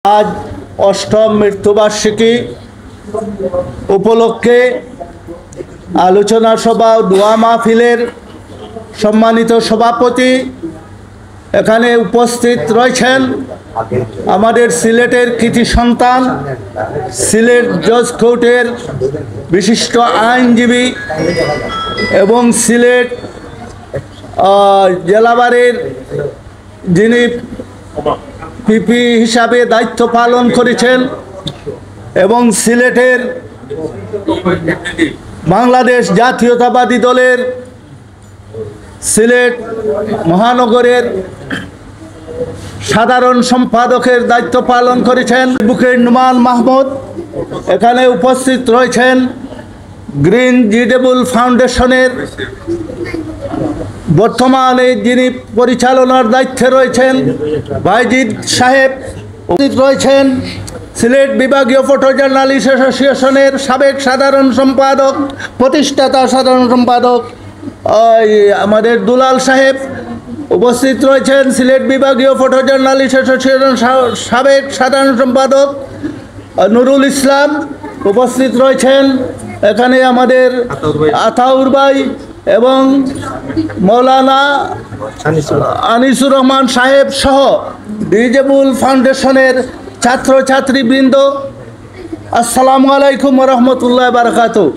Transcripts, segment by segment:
আজ অষ্টম মৃত্যুবার্ষিকী উপলক্ষে আলোচনা সভা ও দোয়া মাহফিলের সম্মানিত সভাপতি এখানে উপস্থিত রয়েছেন আমাদের সিলেটের কৃতি সন্তান, সিলেট জজ কোর্টের বিশিষ্ট আইনজীবী এবং সিলেট জেলাবারের যিনি পিপি হিসাবে দায়িত্ব পালন করেছেন এবং সিলেটের বাংলাদেশ জাতীয়তাবাদী দলের সিলেট মহানগরের সাধারণ সম্পাদকের দায়িত্ব পালন করেছেন বুকের নুমান মাহমুদ। এখানে উপস্থিত রয়েছেন গ্রিন জিডেবল ফাউন্ডেশনের বর্তমানে যিনি পরিচালনার দায়িত্বে রয়েছেন বাইজিদ সাহেব। উপস্থিত রয়েছেন সিলেট বিভাগীয় ফটো জার্নালিস্ট অ্যাসোসিয়েশনের সাবেক সাধারণ সম্পাদক, প্রতিষ্ঠাতা সাধারণ সম্পাদক আমাদের দুলাল সাহেব। উপস্থিত রয়েছেন সিলেট বিভাগীয় ফটো জার্নালিস্ট অ্যাসোসিয়েশন সাবেক সাধারণ সম্পাদক নুরুল ইসলাম। উপস্থিত রয়েছেন এখানে আমাদের আতাউর ভাই এবং মৌলানা আনিসুর রহমান সাহেব সহ ডিজেবল ফাউন্ডেশনের ছাত্রছাত্রীবৃন্দ। আসসালামু আলাইকুম ওয়া রাহমাতুল্লাহি ওয়া বারাকাতুহু।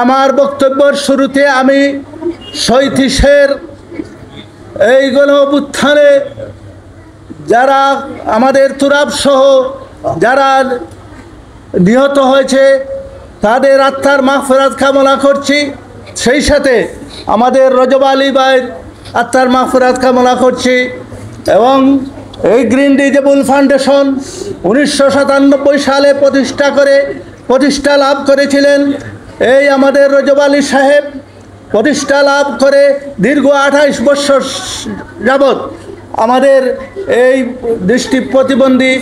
আমার বক্তব্যের শুরুতে আমি শহীদের এই গণ অভ্যুত্থানে যারা আমাদের তুরাব সহ যারা নিহত হয়েছে তাদের আত্মার মাগফিরাত কামনা করছি। সেই সাথে আমাদের রজব আলী ভাইয়ের আত্মার মাগফিরাত কামনা করছি। এবং এই গ্রিন ডিজেবল ফাউন্ডেশন 1997 সালে প্রতিষ্ঠা লাভ করেছিলেন এই আমাদের রজব আলী সাহেব। প্রতিষ্ঠা লাভ করে দীর্ঘ 28 বছর যাবৎ আমাদের এই দৃষ্টি প্রতিবন্ধী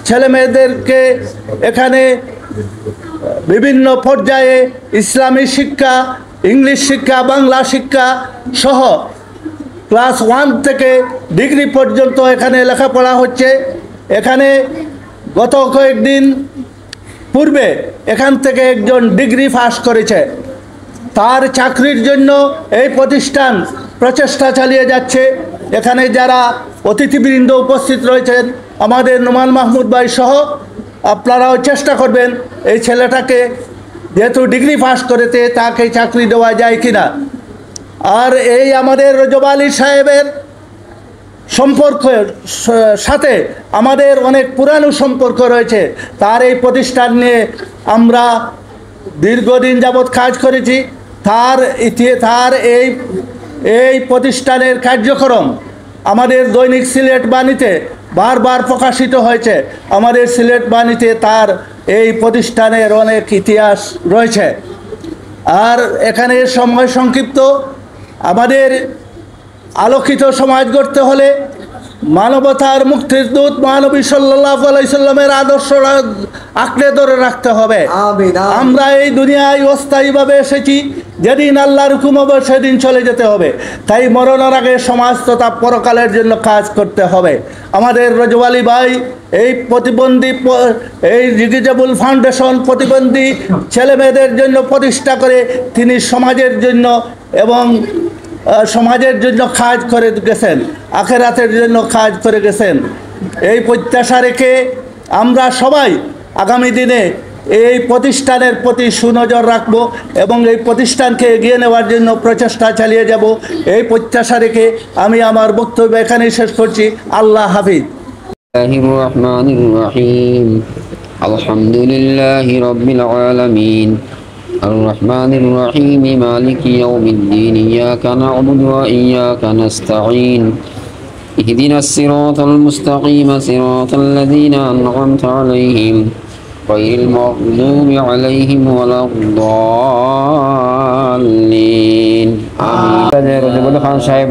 ছেলেমেয়েদেরকে এখানে বিভিন্ন পর্যায়ে ইসলামী শিক্ষা, ইংলিশ শিক্ষা, বাংলা শিক্ষা সহ ক্লাস 1 থেকে ডিগ্রি পর্যন্ত এখানে লেখাপড়া হচ্ছে। এখানে গত কয়েকদিন পূর্বে এখান থেকে একজন ডিগ্রি পাস করেছে। তার চাকরির জন্য এই প্রতিষ্ঠান প্রচেষ্টা চালিয়ে যাচ্ছে। এখানে যারা অতিথিবৃন্দ উপস্থিত রয়েছেন আমাদের নোমান মাহমুদ ভাই সহ, আপনারাও চেষ্টা করবেন এই ছেলেটাকে, যেহেতু ডিগ্রি পাস করেছে, তাকে চাকরি দেওয়া যায় কিনা। আর এই আমাদের রজব আলী সাহেবের সম্পর্কের সাথে আমাদের অনেক পুরানো সম্পর্ক রয়েছে। তার এই প্রতিষ্ঠান নিয়ে আমরা দীর্ঘদিন যাবৎ কাজ করেছি। তার এই প্রতিষ্ঠানের কার্যক্রম আমাদের দৈনিক সিলেট বাণীতে বারবার প্রকাশিত হয়েছে। আমাদের সিলেট বাণীতে তার এই প্রতিষ্ঠানের অনেক ইতিহাস রয়েছে। আর এখানে সময় সংক্ষিপ্ত, আমাদের আলোকিত সমাজ গড়তে হলে মানবতার মুক্তির দূত মহানবী সাল্লাল্লাহু আলাইহি সাল্লামের আদর্শ আঁকড়ে ধরে রাখতে হবে। আমরা এই দুনিয়ায় অস্থায়ীভাবে এসেছি, যেদিন আল্লাহর হুকুম হবে সেদিন চলে যেতে হবে। তাই মরণের আগে সমাজ তথা পরকালের জন্য কাজ করতে হবে। আমাদের রজব আলী ভাই এই ডিজেবল ফাউন্ডেশন প্রতিবন্ধী ছেলেমেয়েদের জন্য প্রতিষ্ঠা করে তিনি সমাজের জন্য এবং সমাজের জন্য কাজ করে গেছেন, আখিরাতের জন্য কাজ করে গেছেন। এই প্রত্যাশা রেখে আমরা সবাই আগামী দিনে এই প্রতিষ্ঠানের প্রতি সুনজর রাখব এবং এই প্রতিষ্ঠানকে এগিয়ে নেওয়ার জন্য প্রচেষ্টা চালিয়ে যাব। এই প্রত্যাশা রেখে আমি আমার বক্তব্য এখানেই শেষ করছি। আল্লাহ হাফিজ। আলহামদুলিল্লাহি রাব্বিল আলামিন الرحمن الرحيم مالك يوم الدين إياك نعبد وإياك نستعين اهدنا الصراط المستقيم صراط الذين أنعمت عليهم غير المغضوب عليهم ولا الضالين آمين। رجب খান সাহেব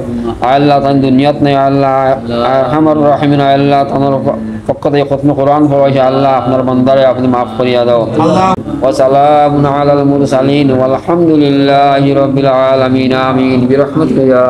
আল্লাহ তান দুনিয়াত নাই আল্লাহ আরহামার রাহিমিন আল্লাহ তানোর পক্ষ থেকে খতম কোরআন পড়াইছে আল্লাহ আপনার বান্দারে আপনি মাফ করিয়া দাও। ওয়া সালামুন আলাল মুরসালিন ওয়াল হামদুলিল্লাহি রাব্বিল আলামিন আমিন বিরহমাতিকা ইয়া